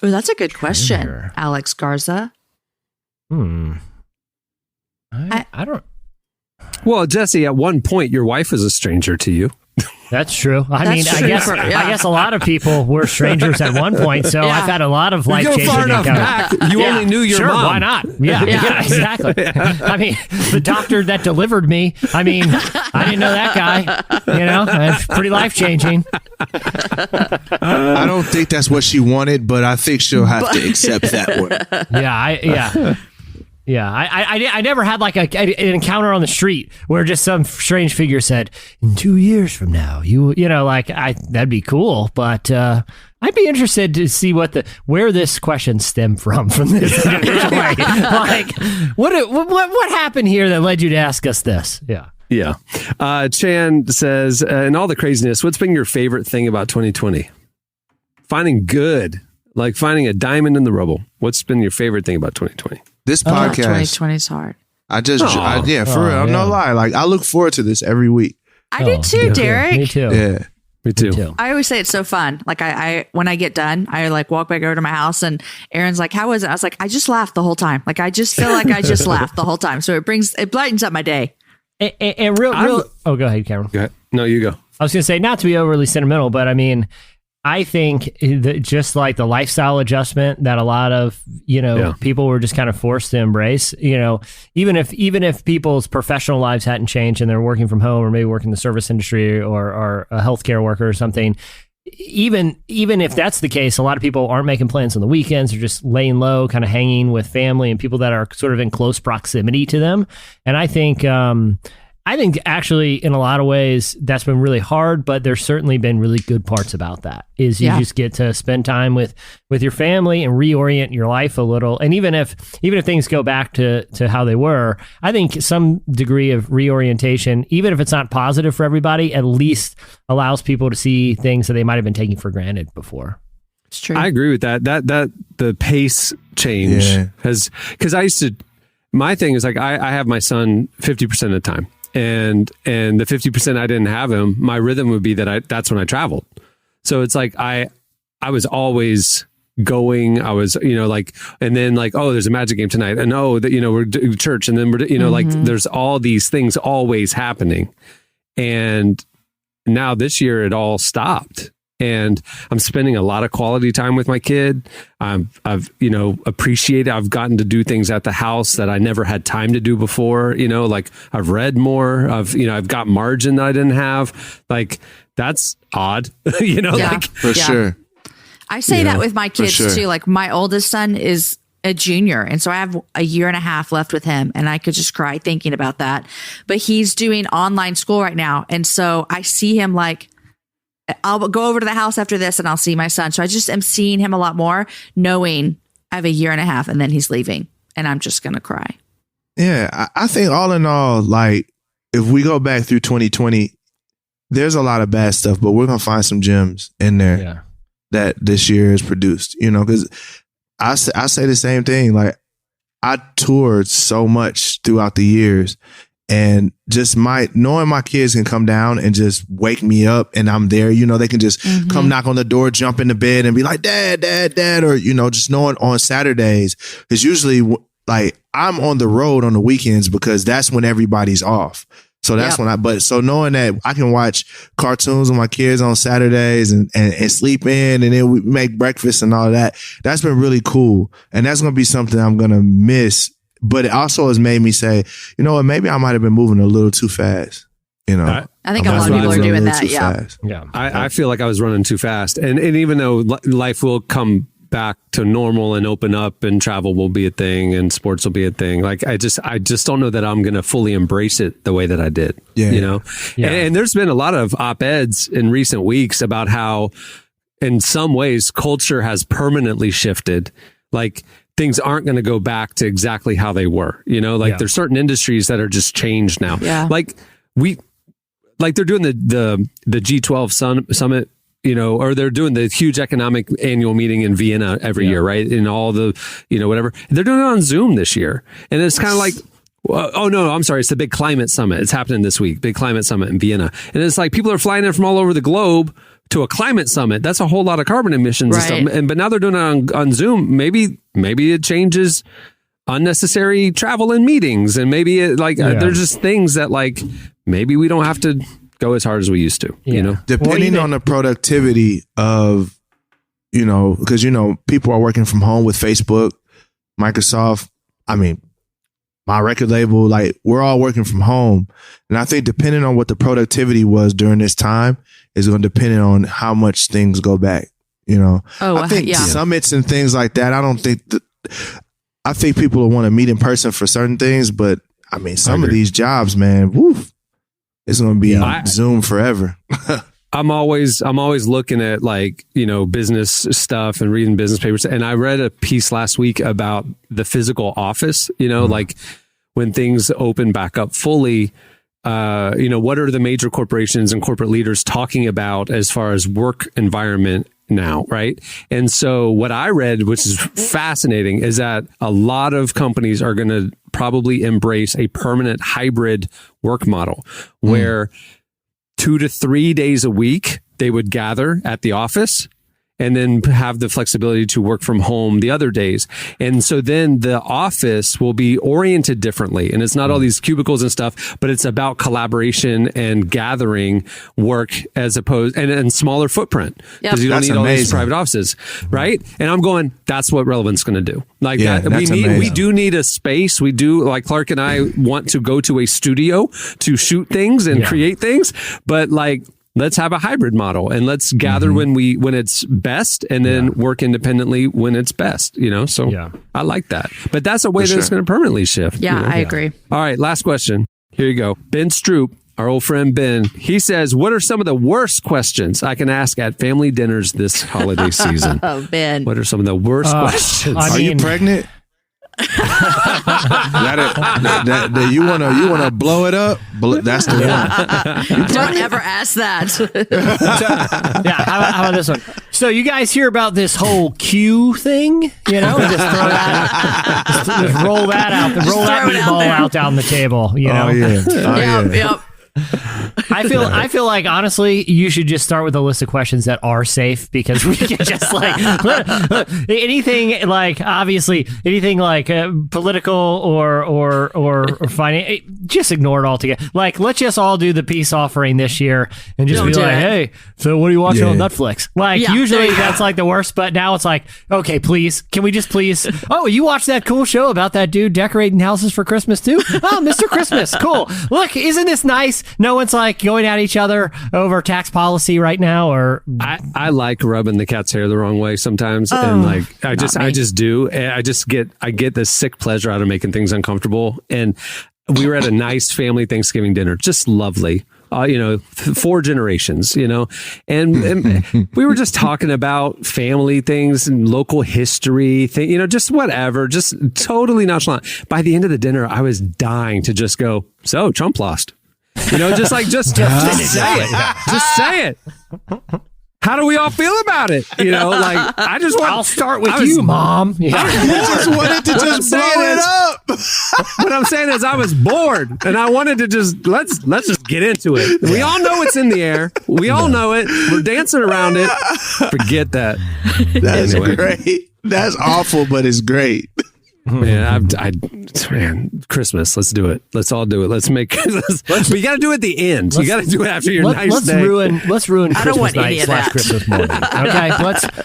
Oh, that's a good question, Alex Garza. I don't. Well, Jesse, at one point, your wife was a stranger to you. That's true. I guess a lot of people were strangers at one point. So I've had a lot of life-changing encounters. You only knew your mom. Why not? Yeah, exactly. I mean, the doctor that delivered me. I mean, I didn't know that guy. It's pretty life-changing. I don't think that's what she wanted, but I think she'll have to accept that one. Yeah, I never had like an encounter on the street where just some strange figure said, in 2 years from now, that'd be cool. But I'd be interested to see where this question stemmed from this individual. Like, what happened here that led you to ask us this? Yeah. Chan says, in all the craziness, what's been your favorite thing about 2020? Finding good, like finding a diamond in the rubble. What's been your favorite thing about 2020? This podcast. 2020 is hard. For real. I'm no lie. Like, I look forward to this every week. I do too, Derek. Me too. Yeah. Me too. I always say it's so fun. Like I when I get done, I like walk back over to my house and Aaron's like, how was it? I was like, I just laughed the whole time. Like, I just feel like I just laughed the whole time. So it brightens up my day. And real. Oh, go ahead, Cameron. Go ahead. No, you go. I was going to say, not to be overly sentimental, but I mean, I think that just like the lifestyle adjustment that a lot of, people were just kind of forced to embrace, even if people's professional lives hadn't changed and they're working from home or maybe working in the service industry or a healthcare worker or something, even if that's the case, a lot of people aren't making plans on the weekends. They're just laying low, kind of hanging with family and people that are sort of in close proximity to them. And I think actually in a lot of ways that's been really hard, but there's certainly been really good parts about that. Is you just get to spend time with your family and reorient your life a little. And even if things go back to how they were, I think some degree of reorientation, even if it's not positive for everybody, at least allows people to see things that they might have been taking for granted before. It's true. I agree with that. That the pace change has, because I used to, my thing is like I have my son 50% of the time. And the 50% I didn't have him, my rhythm would be that's when I traveled. So it's like I was always going. I was, like, and then like, oh, there's a Magic game tonight, and we're doing church, and then we're, like there's all these things always happening. And now this year it all stopped. And I'm spending a lot of quality time with my kid. I've appreciated, I've gotten to do things at the house that I never had time to do before, like I've read more, I've got margin that I didn't have. Like that's odd, like for sure. I say that with my kids too. Like my oldest son is a junior. And so I have a year and a half left with him, and I could just cry thinking about that. But he's doing online school right now. And so I see him like, I'll go over to the house after this and I'll see my son. So I just am seeing him a lot more, knowing I have a year and a half and then he's leaving and I'm just going to cry. Yeah. I think all in all, like if we go back through 2020, there's a lot of bad stuff, but we're going to find some gems in there that this year has produced, because I say the same thing. Like I toured so much throughout the years. And just knowing my kids can come down and just wake me up and I'm there, they can just come knock on the door, jump in the bed and be like, dad, or, just knowing on Saturdays, because usually like I'm on the road on the weekends because that's when everybody's off. So that's when so knowing that I can watch cartoons with my kids on Saturdays and sleep in, and then we make breakfast and all of that. That's been really cool. And that's going to be something I'm going to miss. But it also has made me say, what, maybe I might have been moving a little too fast. I think a lot of people are doing that. Yeah. I feel like I was running too fast. And even though life will come back to normal and open up and travel will be a thing and sports will be a thing, like I just don't know that I'm going to fully embrace it the way that I did. And there's been a lot of op-eds in recent weeks about how in some ways culture has permanently shifted. Like things aren't going to go back to exactly how they were, there's certain industries that are just changed now. Like they're doing the G12 summit, or they're doing the huge economic annual meeting in Vienna every year, right? And all the, whatever. They're doing it on Zoom this year. And it's kind of like, oh no, I'm sorry. It's the big climate summit. It's happening this week. Big climate summit in Vienna. And it's like people are flying in from all over the globe to a climate summit. That's a whole lot of carbon emissions and stuff. But now they're doing it on Zoom. Maybe it changes unnecessary travel and meetings. And maybe there's just things that like, maybe we don't have to go as hard as we used to, Depending on the productivity of, because, people are working from home with Facebook, Microsoft. I mean, my record label, like we're all working from home. And I think depending on what the productivity was during this time is going to depend on how much things go back, I think summits and things like that. I think people will want to meet in person for certain things, but I mean, some of these jobs, man, woof, it's going to be Zoom forever. I'm always looking at like, business stuff and reading business papers. And I read a piece last week about the physical office, like when things open back up fully, what are the major corporations and corporate leaders talking about as far as work environment now, right? And so what I read, which is fascinating, is that a lot of companies are going to probably embrace a permanent hybrid work model where 2 to 3 days a week they would gather at the office and then have the flexibility to work from home the other days. And so then the office will be oriented differently. And it's not all these cubicles and stuff, but it's about collaboration and gathering work as opposed and smaller footprint because you don't need all these private offices. Right. And I'm going, that's what Relevant's going to do. Like we do need a space. We do, like Clark and I want to go to a studio to shoot things and create things, but like, let's have a hybrid model and let's gather when it's best and then work independently when it's best, So I like that. But that's a way that it's going to permanently shift. Yeah, I agree. All right, last question. Here you go. Ben Stroop, our old friend Ben, he says, what are some of the worst questions I can ask at family dinners this holiday season? Oh, Ben. What are some of the worst questions? Are you pregnant? that you wanna blow it up? That's the one. Don't ever ask that. How about this one? So you guys hear about this whole Q thing? Just throw that, just roll that out, roll that meatball out down the table. Yep. I feel like honestly, you should just start with a list of questions that are safe because we can just anything like obviously anything like political or finance, just ignore it altogether. Like, let's just all do the peace offering this year and just be like, hey, so what are you watching on Netflix? Like, usually that's like the worst, but now it's like, okay, please, can we just please? Oh, you watched that cool show about that dude decorating houses for Christmas too? Oh, Mr. Christmas, cool. Look, isn't this nice? No one's like going at each other over tax policy right now, or I like rubbing the cat's hair the wrong way sometimes, and like I just do. And I get this sick pleasure out of making things uncomfortable. And we were at a nice family Thanksgiving dinner, just lovely. 4 generations, and we were just talking about family things and local history, just whatever, just totally nonchalant. By the end of the dinner, I was dying to just go, so Trump lost. Just say it. Just say it. How do we all feel about it? I'll start with you, Mom. I just wanted to just blow it up. What I'm saying is I was bored and I wanted to just, let's just get into it. We all know it's in the air. We all know it. We're dancing around it. Forget that. That's great. That's awful, but it's great. Man, Christmas. Let's do it. Let's all do it. Let's make. But you got to do it at the end. You got to do it after your nice day. Let's ruin Christmas night / Christmas morning. Okay,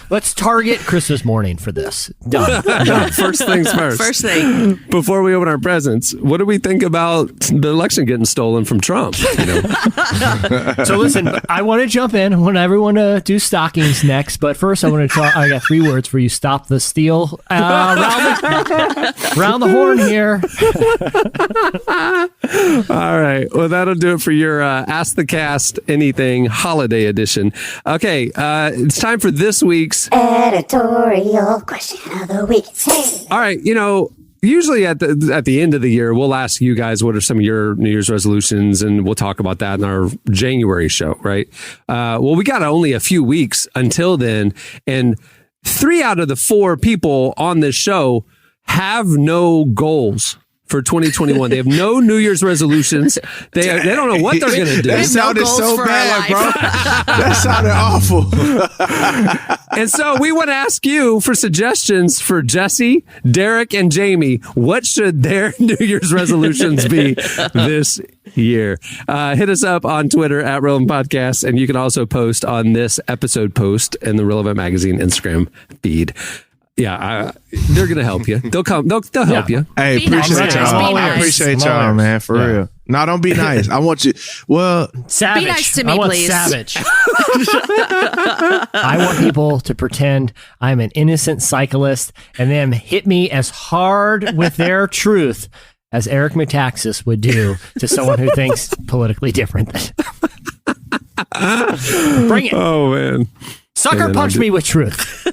let's target Christmas morning for this. Done. First things first. First thing. Before we open our presents, what do we think about the election getting stolen from Trump? So listen, I want to jump in. I want everyone to do stockings next, but first I want to talk. I got 3 words for you. Stop the steal. Round the horn here. All right. Well, that'll do it for your Ask the Cast Anything Holiday Edition. Okay. It's time for this week's editorial question of the week. All right. Usually at the end of the year, we'll ask you guys what are some of your New Year's resolutions, and we'll talk about that in our January show, right? Well, we got only a few weeks until then, and 3 out of the 4 people on this show have no goals for 2021. They have no New Year's resolutions. They don't know what they're going to do. That sounded so bad, bro. That sounded awful. And so we want to ask you for suggestions for Jesse, Derek, and Jamie. What should their New Year's resolutions be this year? Hit us up on Twitter at Relevant Podcast, and you can also post on this episode post in the Relevant Magazine Instagram feed. Yeah, they're gonna help you. They'll come. They'll help you. Hey, appreciate y'all. Nice. Appreciate y'all, man. For real. No, don't be nice. I want you. Well, savage. Be nice to me, I want please. Savage. I want people to pretend I'm an innocent cyclist and then hit me as hard with their truth as Eric Metaxas would do to someone who thinks politically different. Bring it. Oh man. Sucker punch me with truth.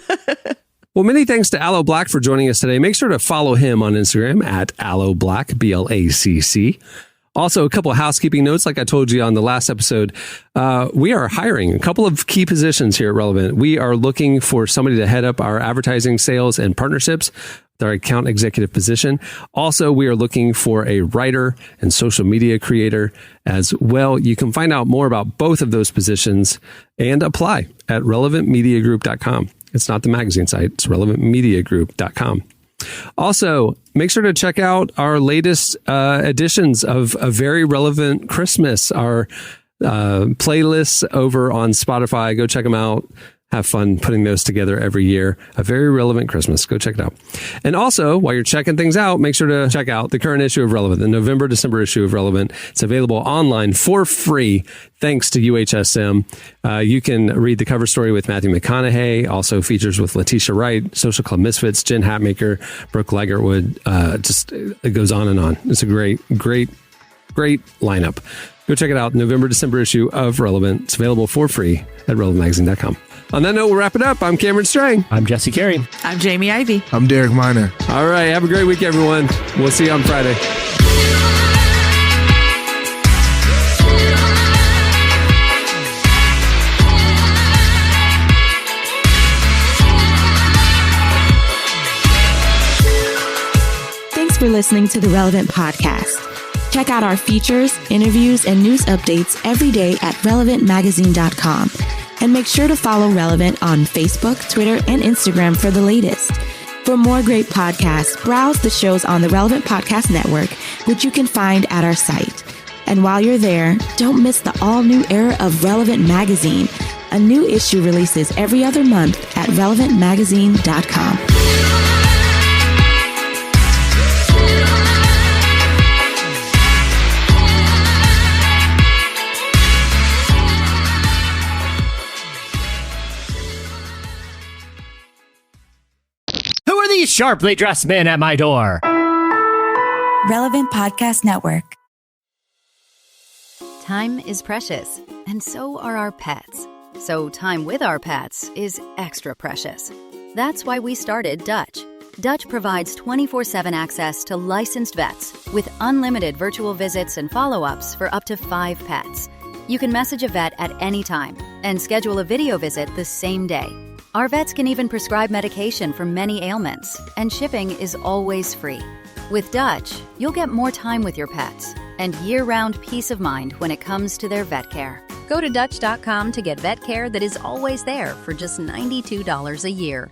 Well, many thanks to Aloe Blacc for joining us today. Make sure to follow him on Instagram at Aloe Blacc, BLACC. Also, a couple of housekeeping notes. Like I told you on the last episode, we are hiring a couple of key positions here at Relevant. We are looking for somebody to head up our advertising, sales, and partnerships, our account executive position. Also, we are looking for a writer and social media creator as well. You can find out more about both of those positions and apply at relevantmediagroup.com. It's not the magazine site. It's relevantmediagroup.com. Also, make sure to check out our latest editions of A Very Relevant Christmas, our playlists over on Spotify. Go check them out. have fun putting those together every year. A very relevant Christmas. Go check it out. And also, while you're checking things out, make sure to check out the current issue of Relevant, the November-December issue of Relevant. It's available online for free, thanks to UHSM. You can read the cover story with Matthew McConaughey, also features with Letitia Wright, Social Club Misfits, Jen Hatmaker, Brooke Lagerwood. It goes on and on. It's a great lineup. Go check it out. November-December issue of Relevant. It's available for free at relevantmagazine.com. On that note, we'll wrap it up. I'm Cameron Strang. I'm Jesse Carey. I'm Jamie Ivey. I'm Derek Miner. All right. Have a great week, everyone. We'll see you on Friday. Thanks for listening to the Relevant Podcast. Check out our features, interviews, and news updates every day at relevantmagazine.com. And make sure to follow Relevant on Facebook, Twitter, and Instagram for the latest. For more great podcasts, browse the shows on the Relevant Podcast Network, which you can find at our site. And while you're there, don't miss the all-new era of Relevant Magazine. A new issue releases every other month at relevantmagazine.com. These sharply dressed men at my door. Relevant Podcast Network. Time is precious, and so are our pets. So time with our pets is extra precious. That's why we started Dutch. Dutch provides 24/7 access to licensed vets with unlimited virtual visits and follow-ups for up to 5 pets. You can message a vet at any time and schedule a video visit the same day. Our vets can even prescribe medication for many ailments, and shipping is always free. With Dutch, you'll get more time with your pets and year-round peace of mind when it comes to their vet care. Go to Dutch.com to get vet care that is always there for just $92 a year.